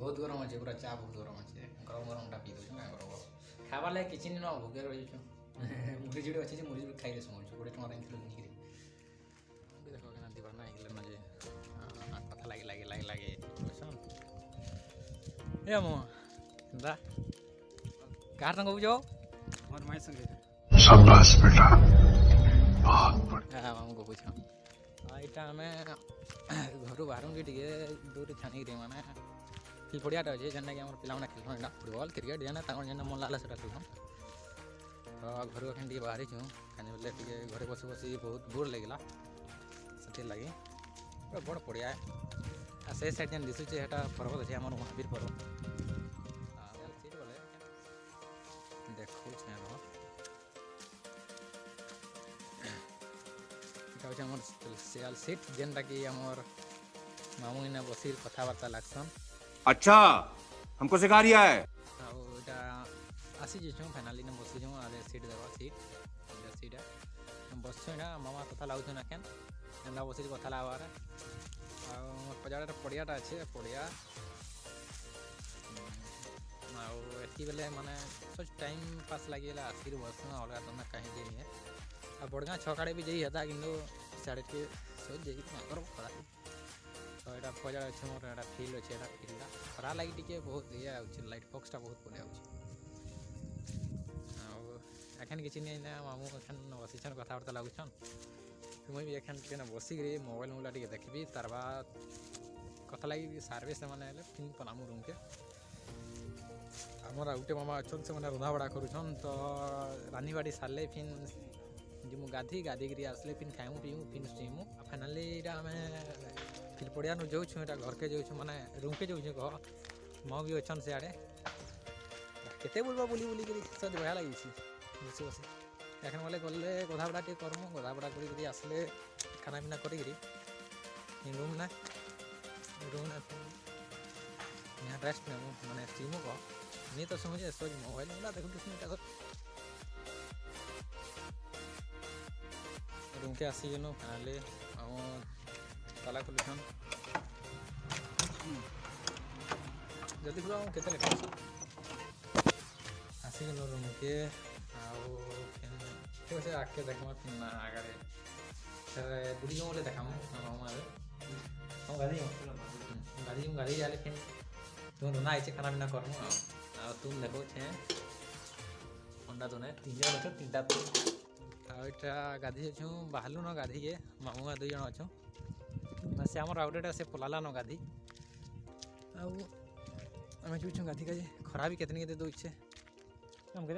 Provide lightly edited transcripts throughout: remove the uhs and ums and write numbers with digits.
बहुत गरम अच्छे पूरा चा बहुत गरम अच्छे गरम गरमटा पी दूँ क्या कर खाबार लगे किसी न भोगे रही मुड़ी जुड़ी अच्छे मुड़ी जुड़ी खाई समझ 20 टଙ୍କା किनिक देख क्या दीवार ना ना जे कथा लगे लगे लगे लगे ए मो दा कार संग जाओ और माय संगे शाबाश बेटा बहुत बढ़िया हां हमको पूछो एटा हमें घर बाहर टे दूर छानिक माने खेल पड़ियाटा अच्छे जेना कि पिला खेल फुटबल क्रिकेट जेना जेना मन लागला से खेल तो घर एखन टे बाहरी छूँ कहीं बोले टे घरे बस बस बहुत बोर लगला से लगे बड़ पड़िया से साइड जेन दिशुचे पर्वत अच्छे आम महावीर पर्वत देखो सियाल सीट जेनटा कि आमर मामू इना बसी कथबार्ता लागसन। अच्छा हमको सिखा रिया है आसी जाऊँ फाइनाली ने बसी जाऊँ आगे सीट देवा सीट बस मामा कथा लगुन ना केन एंदा बस कथा लगार पजाड़ पड़ियाटा अच्छे पड़िया आती बेले माने सोच टाइम पास लगे आसिक बस अलग तुम कहीं जाइए आ बड़गा छकाड़े भी जाइ था कि साढ़े के सोच जाइए खरा तो यहाँ पजाड़ अच्छे मोर यहाँ फिल्ड अच्छे फिल्ड खरा लगे टे बहुत ये लाइट फक्सटा बहुत पड़े आखन किसी नहीं ना मामू एखन बसीछन कथबार्ता लगुन मुझे भी एखन बसिक मोबाइल मोबाइल टे देखी तार बाद कथा लगी सारे से मैंने फिन पलामू रूम के आमर गोटे मामा अच्छा से मैंने रंधा बड़ा करुन तो रानी बाड़ी सारे फिन जी गाधी गाधिक आसले फिन खाइमु पीमु फिन सुईमु फाइनाली यहाँ आम फिल पड़िया जाऊँ यहाँ घर के जाऊँ माने रूम के जाऊँ कह मौ भी अच्छन से आड़े केते बोलबा बुली बुली सब बढ़िया लगी बस बस एखन बोले गले गधा बड़ा टे करमु गधा बड़ा कर आसले खाना पीना कर रूम ना यहाँ रेस्ट नेमु माने सीमु कह नहीं तो समझे सोच मोबाइल मोबाइल देखो रूम के आसीगल फाइनाली ताला खोलुन जल्दी खुला केते लेट आसीगल रूम के ठीक है आके देखमा फिर आगे बुढ़ी बोले देखाम गाड़ी गाड़ी जाले फिर तुम रोना आइसे खाना पीना करमु तुम देखो छे अंडा तो तीन जन अच्छो तीन टा गाधी अच्छु बाहलु न गाधी के मामू 2 जन अच्छु से आमर आउटेटा से पलाला न गाधी आम चुछू गाधी का खरा भी कितनी के दे हम के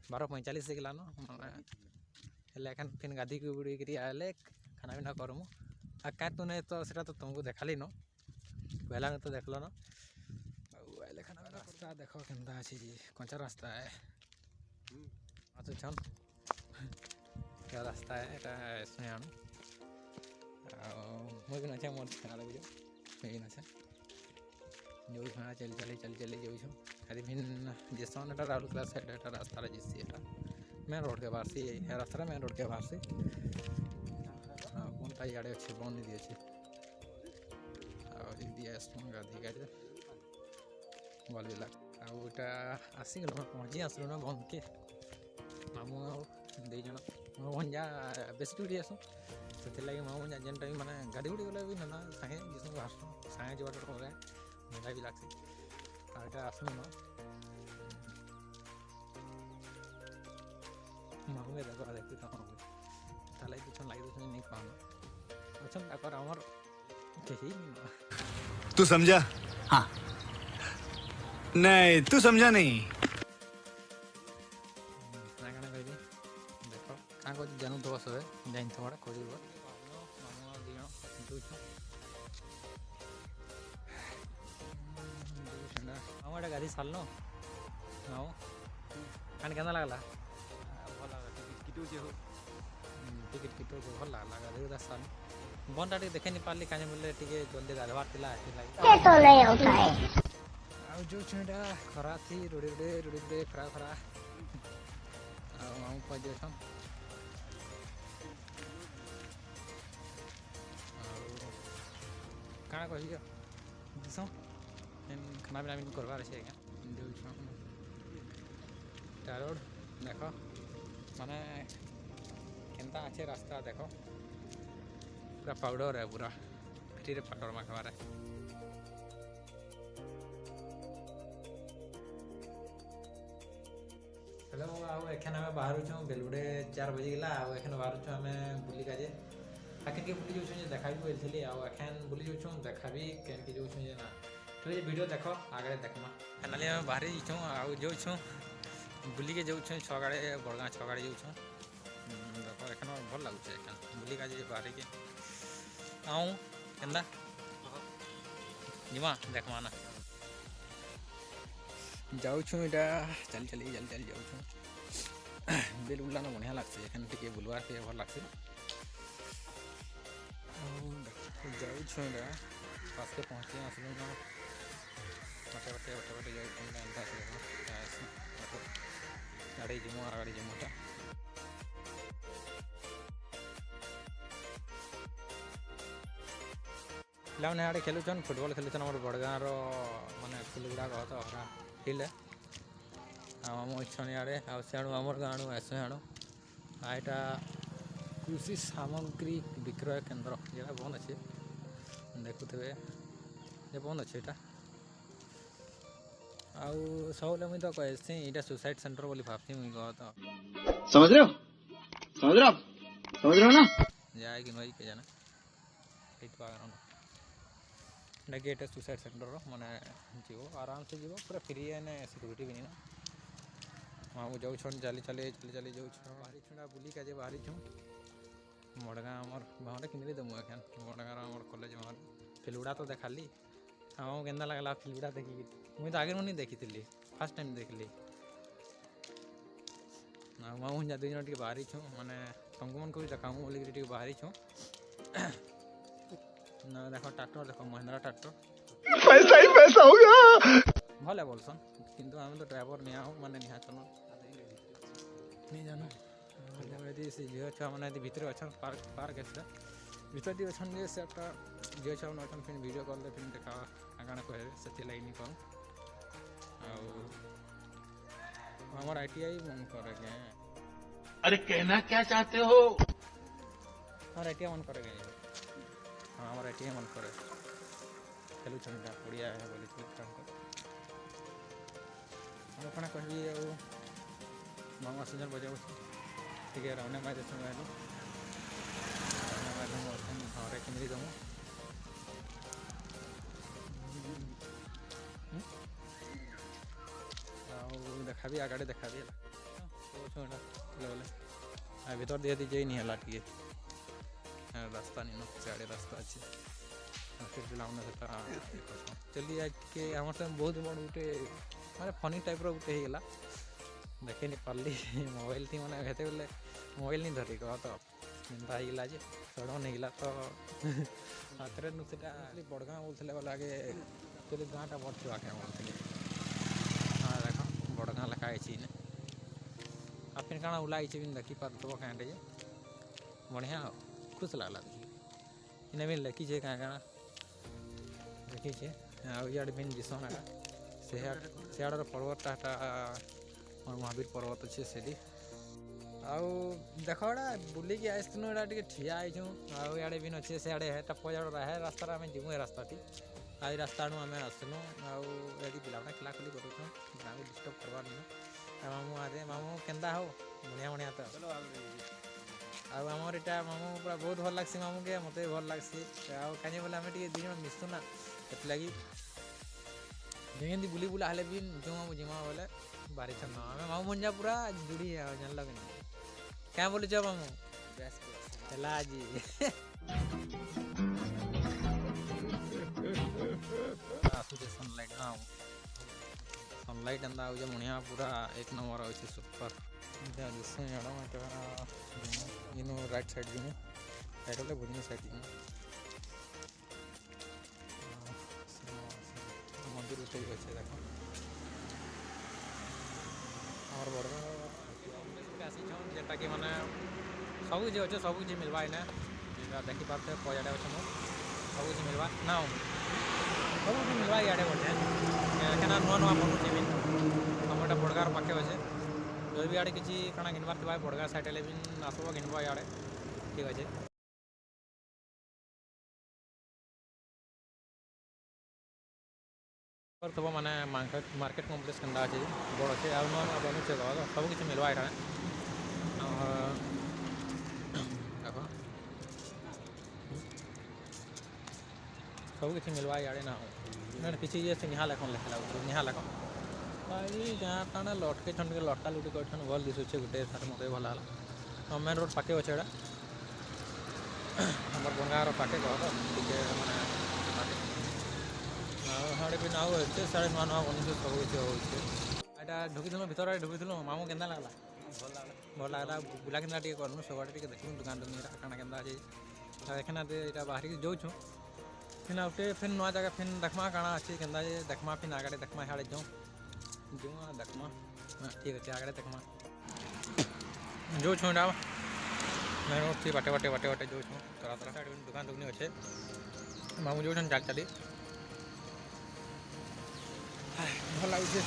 12:45 से गलान एखन फिर गाधी को उड़ी आले खाना पीना करमु आ क्या तो नहीं तो सेटा तो तुमको देखाली न पहला में तो देख लो ना आइले खाना रास्ता देखो केनता अच्छी जी कंचा रास्ता है अच्छा छन क्या रास्ता है ये इसमें आनु मुझे भी अच्छा मोर खाना लगे जो अच्छा जो खाना चल चली चल चली जो अरे फिर जेसन एटा राहुल क्लास साइड एटा रास्ता जिससे एटा मेन रोड के बाहर से रास्ता मेन रोड के बाहर से कौन इे अच्छे बंद दिए अच्छे गाधी गाड़ी भलबिला आटा आसीगल पहुँची आसलु ना बंद के मामू दे जन बन जा बेस दूर आसू से लगे मामू जेन टाइम माने गाड़ी गुड़ी गले भी ना सागे जिस बाहर सागे जो गए मजा भी लगसी आटा आसलु ना मामू के देखो देखी तो पिछन लगे नहीं कहना अच्छा आमर कही तू समझा हाँ नहीं तू समझा नहीं देख क्या जानू तो सब जान थोड़ा खोज आम गाधी साल न खान के लगला टिकेट किट भल लगला गाधी गुदा साल बन टा देखे नहीं पार्ली कहीं बोले टे जल्दी गाधवार जो छुटा खरा थी रुड़ी रुड़े रुड़ी रुड़े खरा खरा मामू पहुँच जाए କାଣା କହିବି ଦିସ ଖାନା ପିନା ବି କରବାର୍ ଅଛି ଆଜ୍ଞା ଦେଉଛନ୍ ରୋଡ଼ ଦେଖ ମାନେ କେନ୍ତା ଅଛି ରାସ୍ତା ଦେଖ पूरा पाउडर है पूरा फिर पाउडर माखबार है हेलो आउ एखन आम बाहर बेलुड़े 4 बजे गला आउ एखन बाहर आम बुली काजे आखिर के बुली जाऊँ देखा भी बोलती आउ एखन बुली जाऊँ देखा भी के जाऊँ ना तो ये वीडियो देख आगे देखमा फाइनाली आम बाहर जाऊँ आउ जाऊँ बुलिके जाऊँ छगाड़े बड़गाँ छगाड़े जाऊँ देख एखन भल लगुच एखन बुली काजे बाहर के आऊँ केन्दा जीमा देखमा ना जाऊँ इटा चली चली जल्दी जल्दी जाऊँ बेल बुलाना बढ़िया लगसे एखन टिके बुलवार के भल लगसे जाऊँ इटा पास के पहुँचे आसलु ना बटे बटे बटे बटे जाऊँ एंता गाड़ी जीमु गाड़ी जीमुटा पिलाने आड़े खेलुन फुटबल खेलुन आम बड़गाँव मानने फिल्ड गुड़ा कह तो हरा फिल्ड आम इच्छन आड़े आड़ू आमर गाँव आस आड़ू आईटा कृषि सामग्री विक्रय केन्द्र यहाँ बंद अच्छे देखुवे ये बंद अच्छे यहाँ आउ सब मुझे तो कहसी यहाँ सुसाइड सेंटर बोली भावती मुझे कह तो समझ रहे हो ना जाए कि नहीं के जाना गेट है सुसाइड सेंटर माने जीव आराम से जीव पूरा फ्री है सिक्यूरीटी भी नहीं ना हाँ जाऊँ चली चली चली चली जाऊँ बाहरी छुड़ा बुली काजे बाहरी छूँ बड़गाँ आमर बाहर किन देमु एखान बड़गाँव आम कॉलेज बाहर फिल्डुड़ा तो देखाली हाँ केन्दा लगला फिल्डुड़ा देखी मुझे तो आगे नहीं देखी फास्ट टाइम देखली मुझे जा दुई जन टे बाहरी छूँ माने तुमको मन को भी देखाऊँ बोलिक बाहरी छूँ ना देखो ट्रैक्टर देखो महिंद्रा ट्रैक्टर पैसा ही पैसा होगा भले बोलसन किंतु आम तो ड्राइवर नहीं आओ माने निहा चलो नहीं जानो यदि से झील छुआ मैंने भितर अच्छा पार्क है भितर दी अच्छा से एक झील छुआ मैंने अच्छा फिर वीडियो कॉल फिर देखा आगे कहे से लगे नहीं कहूँ आमर ITI मन करेंगे अरे कहना क्या चाहते हो हमारे ITI मन करेंगे हाँ हमारे ITI मन करे खेलु छंटा पड़िया है बोली अपना कहबी मामा सीजन बजाऊ ठीक है रौने माइ देख घरे किनी दमु देखा भी आगे देखा भी बोले भीतर दिए दीजिए नहीं है टे रास्ता नहीं सियाड़े रास्ता अच्छे पिलाने चलिए आज के आम बहुत बड़ गोटे माने फनी टाइप गोटे होगा देखे नहीं पार्ली मोबाइल थी मैंने हेते बोले मोबाइल नहीं धरी कह तो एंता होगा जे सड़न होगा तो हाथ में नुटा बड़गाँ बोलते बोले आगे एक्चुअली गाँटा बड़ छुआ क्या बोलते हाँ देख बड़गाँ लिखा है आप फिर काଣା उलाई भी देखी पार्थ क्या बढ़िया खुश लगला देखिए इन्हें भी लिखी क्या क्या देखी आड़ भी दिसन है सियाड़ पर्वतटा महावीर पर्वत अच्छे से आउ देख बुलिकी आसनु एटा ठिया आईचु आड़े भी अच्छे से आड़े है पजाड़ है रास्ता आम जीवु रास्ता आई रास्ता आम आसनु आड़ी पिला खेला खेली करूँ डिस्टर्ब करवार नहीं मामू आदे मामू केन्दा हो बढ़िया बढ़िया तो आमर यहाँ मामू पूरा बहुत भल लग्सी मामू के मत भी भल लग्सी कहीं बोले आम दुई जन मिसु ना से जमी बुली बुला हेल्ले भी जो मामू जिमा बोले बारी छन आम मामू मंजा पूरा जुड़ी है जानल कि नहीं क्या बोले चो मामू चला जी आसुचे सनलाइट हाँ सनलाइट एंता आउे बढ़िया पूरा एक नंबर अच्छे सुपर इन राइट साइड जी राइट बोले भुजनी साइड जी मंदिर उठे अच्छे देख आम बड़गाँव जेटा कि माने सब किसी अच्छे सब किसी मिलवा इन्हें देखी पार्थे पजाड़े अच्छे ସବୁ କିଛି ମିଲ୍ବା ନା ସବୁ କିଛି ମିଲ୍ବା ଇଆଡ଼େ ବୋଧେ କେନା ନୂଆ ନୂଆ ବନୁଛେ ବି ଆମର ଏଇଟା ବଡ଼ଗାଁର ପାଖେ ଅଛେ ଯଦି ବି ଇଆଡ଼େ କିଛି କାଣା ଘିନବାର ଥିବା ବଡ଼ଗାଁ ସାଇଡ଼୍ ହେଲେ ବି ଆସିବ ଘିନବ ଇଆଡ଼େ ଠିକ୍ ଅଛେ। ଥିବ ମାନେ ମାର୍କେଟ କମ୍ପ୍ଲେକ୍ସ କେନ୍ତା ଅଛି ବଡ଼ ଅଛେ ଆଉ ନୂଆ ନୂଆ ବନୁଛେ ଘର ସବୁ କିଛି ମିଲ୍ବା ଏଇଟା ଦେଖ ସବୁ କିଛି ମିଲ୍ବା ଇଆଡ଼େ ନା ହଉ କିଛି ଇଏ ସେ ନିହା ଲେଖନ୍ ଲେଖା ଲାଗୁଛି ନିହା ଲେଖନ୍ ଏଇ ଗାଁ କାଣା ଲଟକେଇଛନ୍ ଟିକେ ଲଟକା ଲୁଟି କରିଛନ୍ ଭଲ ଦିଶୁଛେ ଗୋଟେ ସାର୍ ମୋତେ ଭଲ ହେଲା ମେନ୍ ରୋଡ଼ ପାଖେ ଅଛେ ଏଇଟା ଆମର ବଙ୍ଗାର ପାଖେ ଘର ଟିକେ ମାନେ ଆଉ ହାଡ଼େ ବି ନାଉ ଅଛେ ସାଡ଼େ ନୂଆ ନୂଆ ବନୁଛେ ସବୁ କିଛି ହଉଛେ ଏଇଟା ଢୁକିଥିଲୁ ଭିତରେ ଢୁକିଥିଲୁ ମାମୁଁ କେନ୍ତା ଲାଗ୍ଲା ଭଲ ଲାଗ୍ଲା ବୁଲା କେନ୍ତା ଟିକେ କର୍ନୁ ସବୁଆଡ଼େ ଟିକେ ଦେଖିଲୁ ଦୋକାନ ଦୁନିଆଟା କାଣା କେନ୍ତା ଅଛି ଏଖେନା ଏଇଟା ବାହାରିକି ଯାଉଛୁ ଫିନ୍ ଆଉ ଟିକେ ଫିନ୍ ନୂଆ ଜାଗା ଫିନ୍ ଦେଖ୍ମା କାଣା ଅଛି କେନ୍ତା ଯେ ଦେଖ୍ମା ଫିନ୍ ଆଗରେ ଦେଖ୍ମା ହାଡ଼େ ଯାଉଁ ଦେଖ୍ମା ଠିକ୍ ଅଛି ଆଗରେ ଦେଖ୍ମା ଯାଉଛୁ ଏଇଟା ଅଛି ବାଟେ ବାଟେ ବାଟେ ବାଟେ ଯାଉଛୁ ତରା ତରା ସାଇଡ଼୍ ଦୋକାନ ଦୁକାନି ଅଛେ ମାମୁଁ ଯାଉଛନ୍ ଚାଲି ଚାଲି ଭଲ ଲାଗୁଛେ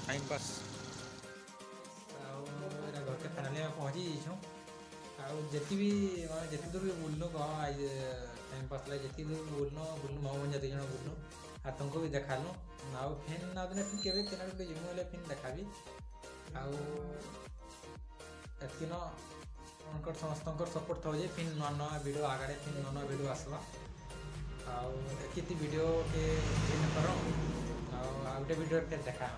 ଟାଇମ୍ ପାସ୍ ଆଉ ଏଇଟା ଘରକେ ଫାଇନାଲି ପହଞ୍ଚି ଯାଇଛୁଁ ଆଉ ଯେତିକି ବି ମାନେ ଯେତେ ଦୂର ବି ବୁଲ୍ଲୁ କହ ଟାଇମ୍ ପାସ୍ ଲାଗେ ଯେତିକି ଦୂର ବୁଲ୍ଲୁ ମାମୁଁ ଦୁଇ ଜଣ ବୁଲ୍ଲୁ ଆଉ ତୁମକୁ ବି ଦେଖାଲୁ ଆଉ ଫିନ୍ ଆଉ ଦିନେ ଫିନ୍ କେବେ କେନା ଗୋଟେ ଯିମୁ ହେଲେ ଫିନ୍ ଦେଖାବି ଆଉ ଏତ୍କିନ ସମସ୍ତଙ୍କର ସପୋର୍ଟ ଥାଉ ଯେ ଫିନ୍ ନୂଆ ନୂଆ ଭିଡ଼ିଓ ଆଗରେ ଫିନ୍ ନୂଆ ନୂଆ ଭିଡ଼ିଓ ଆସ୍ବା ଆଉ ଏତିକି ଭିଡ଼ିଓ କେ କର ଆଉ ଗୋଟେ ଭିଡ଼ିଓ ଦେଖା